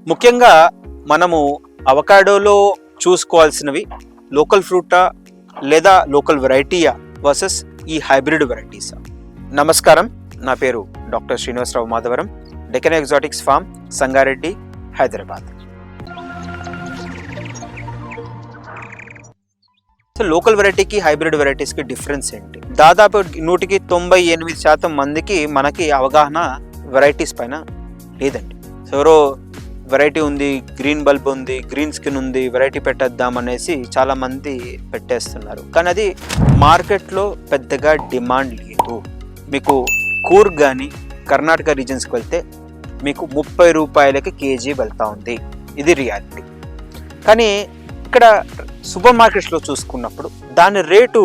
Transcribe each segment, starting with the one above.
ముఖ్యంగా మనము అవకాడోలో చూసుకోవాల్సినవి లోకల్ ఫ్రూటా లేదా లోకల్ వెరైటీయా వర్సెస్ ఈ హైబ్రిడ్ వెరైటీసా. నమస్కారం, నా పేరు doctor Srinivasarao Madhavaram, Deccan exotics farm, Sangareddy, Hyderabad. So local వెరైటీకి హైబ్రిడ్ వెరైటీస్కి డిఫరెన్స్ ఏంటి? దాదాపు 98% మందికి మనకి అవగాహన వెరైటీస్ పైన లేదండి. సో ఎవరో వెరైటీ ఉంది, గ్రీన్ బల్బ్ ఉంది, గ్రీన్ స్కిన్ ఉంది, వెరైటీ పెట్టేద్దాం అనేసి చాలా మంది పెట్టేస్తున్నారు. కానీ అది మార్కెట్లో పెద్దగా డిమాండ్ లేదు. మీకు కూర్గ్ కానీ కర్ణాటక రీజన్స్కి వెళ్తే మీకు 30 రూపాయలకి కేజీ వెళ్తూ ఉంది. ఇది రియాలిటీ. కానీ ఇక్కడ సూపర్ మార్కెట్స్లో చూసుకున్నప్పుడు దాని రేటు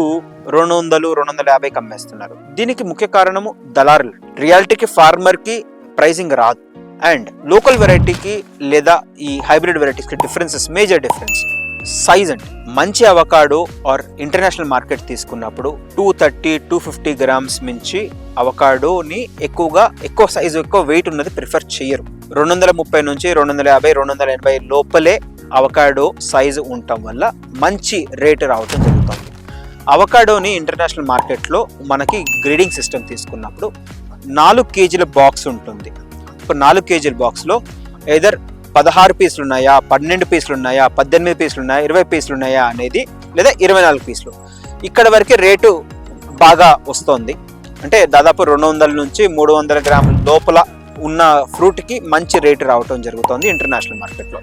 200-250కి అమ్మేస్తున్నారు. దీనికి ముఖ్య కారణము దళారులు. రియాలిటీకి ఫార్మర్కి ప్రైసింగ్ రాదు. అండ్ లోకల్ వెరైటీకి లేదా ఈ హైబ్రిడ్ వెరైటీస్కి డిఫరెన్సెస్, మేజర్ డిఫరెన్స్ సైజ్ అండి. మంచి అవకాడో ఆర్ ఇంటర్నేషనల్ మార్కెట్ తీసుకున్నప్పుడు 230-250 గ్రామ్స్ మించి అవకాడోని ఎక్కువ సైజు, ఎక్కువ వెయిట్ ఉన్నది ప్రిఫర్ చేయరు. 230 నుంచి 250-280 లోపలే అవకాడో సైజు ఉండటం వల్ల మంచి రేటు రావటం జరుగుతుంది. అవకాడోని ఇంటర్నేషనల్ మార్కెట్లో మనకి గ్రేడింగ్ సిస్టమ్ తీసుకున్నప్పుడు 4 కేజీల బాక్స్ ఉంటుంది. ఒక 4 కేజీల బాక్స్లో ఏదర్ 16 పీసులు ఉన్నాయా, 12 పీసులు ఉన్నాయా, 18 పీసులు ఉన్నాయా, 20 పీసులు ఉన్నాయా అనేది, లేదా 24 పీసులు. ఇక్కడ వరకే రేటు బాగా వస్తుంది. అంటే దాదాపు 200 నుంచి 300 గ్రాముల లోపల ఉన్న ఫ్రూట్కి మంచి రేటు రావటం జరుగుతుంది ఇంటర్నేషనల్ మార్కెట్లో.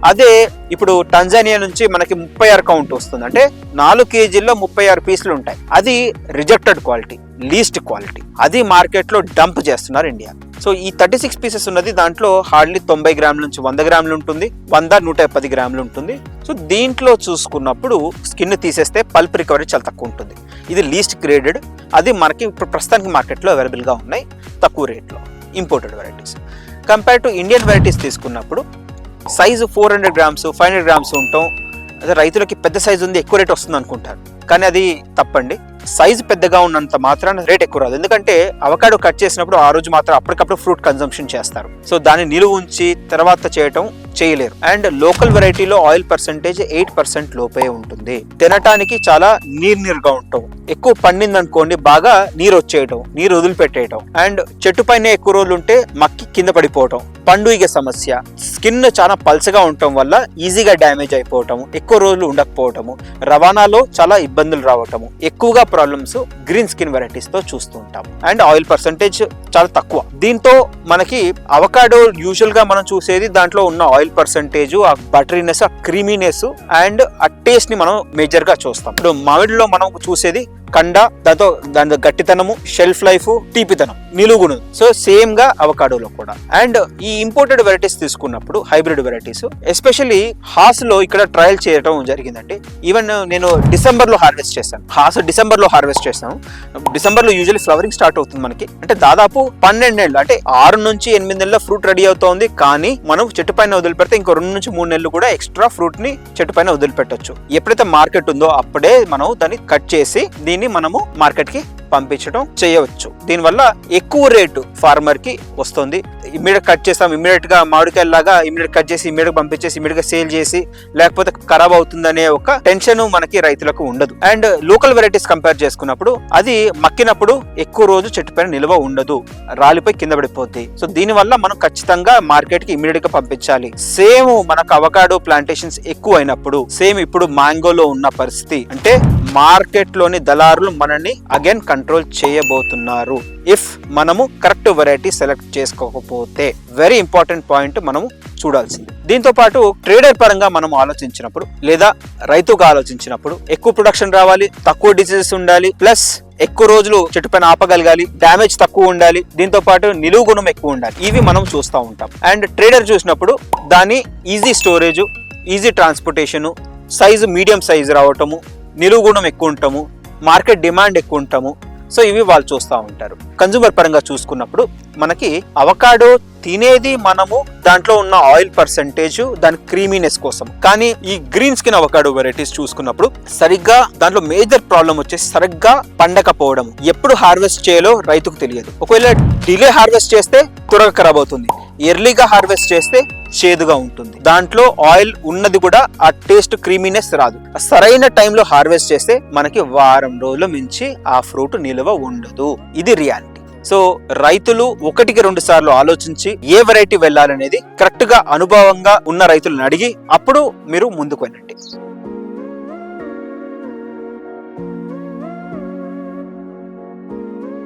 అదే ఇప్పుడు టంజానియా నుంచి మనకి 36 కౌంట్ వస్తుంది. అంటే 4 కేజీల్లో 36 పీసులు ఉంటాయి. అది రిజెక్టెడ్ క్వాలిటీ, లీస్ట్ క్వాలిటీ. అది మార్కెట్లో డంప్ చేస్తున్నారు ఇండియా. సో ఈ 36 పీసెస్ ఉన్నది దాంట్లో హార్డ్లీ 90 గ్రాముల నుంచి 100 గ్రాములు ఉంటుంది, 100-110 గ్రాములు ఉంటుంది. సో దీంట్లో చూసుకున్నప్పుడు స్కిన్ తీసేస్తే పల్ప్ రికవరీ చాలా తక్కువ ఉంటుంది. ఇది లీస్ట్ గ్రేడెడ్. అది మనకి ఇప్పుడు ప్రస్తుతానికి మార్కెట్లో అవైలబుల్గా ఉన్నాయి తక్కువ రేట్లో. Imported varieties compare to Indian varieties తీసుకున్నప్పుడు సైజు 400 గ్రామ్స్ 500 గ్రామ్స్ ఉంటాం. అదే రైతులకి పెద్ద సైజు ఉంది, ఎక్కువ రేట్ వస్తుంది అనుకుంటారు. కానీ అది తప్పండి. సైజు పెద్దగా ఉన్నంత మాత్రాన రేట్ ఎక్కువ రాదు. ఎందుకంటే అవకాడో కట్ చేసినప్పుడు ఆ రోజు మాత్రం అప్పటికప్పుడు ఫ్రూట్ కన్సంప్షన్ చేస్తారు. సో దాన్ని నిలువ ఉంచి తర్వాత చేయలేరు. అండ్ లోకల్ వెరైటీలో ఆయిల్ పర్సెంటేజ్ 8% లోపే ఉంటుంది. తినటానికి చాలా నీరుగా ఉంటాం. ఎక్కువ పండింది అనుకోండి, బాగా నీరు వచ్చేయటం, నీరు వదిలిపెట్టేయటం, అండ్ చెట్టు పైన ఎక్కువ రోజులు ఉంటే మక్కి కింద పడిపోవటం, పండుగ సమస్య, స్కిన్ చాలా పల్చగా ఉండటం వల్ల ఈజీగా డ్యామేజ్ అయిపోవటం, ఎక్కువ రోజులు ఉండకపోవటము, రవాణాలో చాలా ఇబ్బందులు రావటము, ఎక్కువగా ప్రాబ్లమ్స్ గ్రీన్ స్కిన్ వెరైటీస్ తో చూస్తూ ఉంటాం. అండ్ ఆయిల్ పర్సెంటేజ్ చాలా తక్కువ. దీంతో మనకి అవకాడో యూజువల్ గా మనం చూసేది దాంట్లో ఉన్న ఆయిల్ పర్సెంటేజ్, ఆ బటరీనెస్, ఆ క్రీమీనెస్ అండ్ ఆ టేస్ట్ ని మనం మేజర్ గా చూస్తాం. ఇప్పుడు మామిడిలో మనం చూసేది కండ, దాని గట్టితనము, షెల్ఫ్ లైఫ్, తీపితనం, నిలుగును. సో సేమ్ గా అవకాడోలో కూడా. అండ్ ఈ ఇంపోర్టెడ్ వెరైటీస్ తీసుకున్నప్పుడు హైబ్రిడ్ వెరైటీస్ ఎస్పెషల్లీ హాస్ లో ఇక్కడ ట్రయల్ చేయడం జరిగిందండి. ఈవెన్ నేను డిసెంబర్ లో హార్వెస్ట్ చేశాను. హాస్ డిసెంబర్ లో హార్వెస్ట్ చేస్తాను. డిసెంబర్ లో యూజువల్లీ ఫ్లవరింగ్ స్టార్ట్ అవుతుంది మనకి. అంటే దాదాపు 12 నెలలు, అంటే 6 నుంచి 8 నెలల ఫ్రూట్ రెడీ అవుతోంది. కానీ మనం చెట్టు పైన వదిలిపెడితే ఇంకో 2 నుంచి 3 నెలలు కూడా ఎక్స్ట్రా ఫ్రూట్ ని చెట్టు పైన వదిలిపెట్టొచ్చు. ఎప్పుడైతే మార్కెట్ ఉందో అప్పుడే మనం దాన్ని కట్ చేసి దీన్ని మనము మార్కెట్ కి పంపించడం చేయవచ్చు. దీనివల్ల ఎక్కువ రేటు ఫార్మర్ కి వస్తుంది. ఇమ్మీడియట్ కట్ చేస్తాం, ఇమ్మీడియట్ గా మామిడికాయ లాగా ఇమ్మీడియట్ కట్ చేసి ఇమ్మీడియట్ పంపించేసి ఇమ్మీడియట్ గా సేల్ చేసి, లేకపోతే ఖరాబ్ అవుతుందనే ఒక టెన్షన్ మనకి రైతులకు ఉండదు. అండ్ లోకల్ వెరైటీస్ కంపేర్ చేసుకున్నప్పుడు అది మక్కినప్పుడు ఎక్కువ రోజు చెట్టు పైన నిల్వ ఉండదు, రాలిపోయి కింద పడిపోద్ది. సో దీని వల్ల మనం ఖచ్చితంగా మార్కెట్ కి ఇమ్మీడియట్ గా పంపించాలి. సేమ్ మనకు అవకాడో ప్లాంటేషన్స్ ఎక్కువ అయినప్పుడు, సేమ్ ఇప్పుడు మ్యాంగోలో ఉన్న పరిస్థితి అంటే మార్కెట్ లోని దళారులు మనల్ని అగైన్ కంట్రోల్ చేయబోతున్నారు ఇఫ్ మనము కరెక్ట్ వెరైటీ సెలెక్ట్ చేసుకోకపోతే. వెరీ ఇంపార్టెంట్ పాయింట్ మనము చూడాల్సింది. దీంతో పాటు ట్రేడర్ పరంగా మనం ఆలోచించినప్పుడు లేదా రైతుగా ఆలోచించినప్పుడు ఎక్కువ ప్రొడక్షన్ రావాలి, తక్కువ డిసీజెస్ ఉండాలి, ప్లస్ ఎక్కువ రోజులు చెట్టు పైన ఆపగలగాలి, డ్యామేజ్ తక్కువ ఉండాలి, దీంతో పాటు నిలువు గుణం ఎక్కువ ఉండాలి. ఇవి మనం చూస్తూ ఉంటాం. అండ్ ట్రేడర్ చూసినప్పుడు దాని easy storage, easy transportation, size medium size రావటము, నిలువు గుణం ఎక్కువ ఉంటాము, మార్కెట్ డిమాండ్ ఎక్కువ ఉంటాము. సో ఇవి వాళ్ళు చూస్తూ ఉంటారు. కన్జ్యూమర్ పరంగా చూసుకున్నప్పుడు మనకి అవకాడో తినేది మనము దాంట్లో ఉన్న ఆయిల్ పర్సెంటేజ్, దాని క్రీమీనెస్ కోసం. కానీ ఈ గ్రీన్ స్కిన్ అవకాడో వెరైటీస్ చూసుకున్నప్పుడు సరిగ్గా దాంట్లో మేజర్ ప్రాబ్లం వచ్చేసి సరిగ్గా పండకపోవడం. ఎప్పుడు హార్వెస్ట్ చేయాలో రైతుకు తెలియదు. ఒకవేళ డిలే హార్వెస్ట్ చేస్తే త్వరగా ఖరాబ్ అవుతుంది, ఎర్లీగా హార్వెస్ట్ చేస్తే చేదుగా ఉంటుంది. దాంట్లో ఆయిల్ ఉన్నది కూడా ఆ టేస్ట్ క్రీమీనెస్ రాదు. సరైన టైంలో హార్వెస్ట్ చేస్తే మనకి వారం రోజుల మించి ఆ ఫ్రూట్ నిల్వ ఉండదు. ఇది రియాలిటీ. సో రైతులు 1-2 సార్లు ఆలోచించి ఏ వెరైటీ వెళ్ళాలనేది కరెక్ట్ గా అనుభవంగా ఉన్న రైతులను అడిగి అప్పుడు మీరు ముందుకు వెళ్ళండి.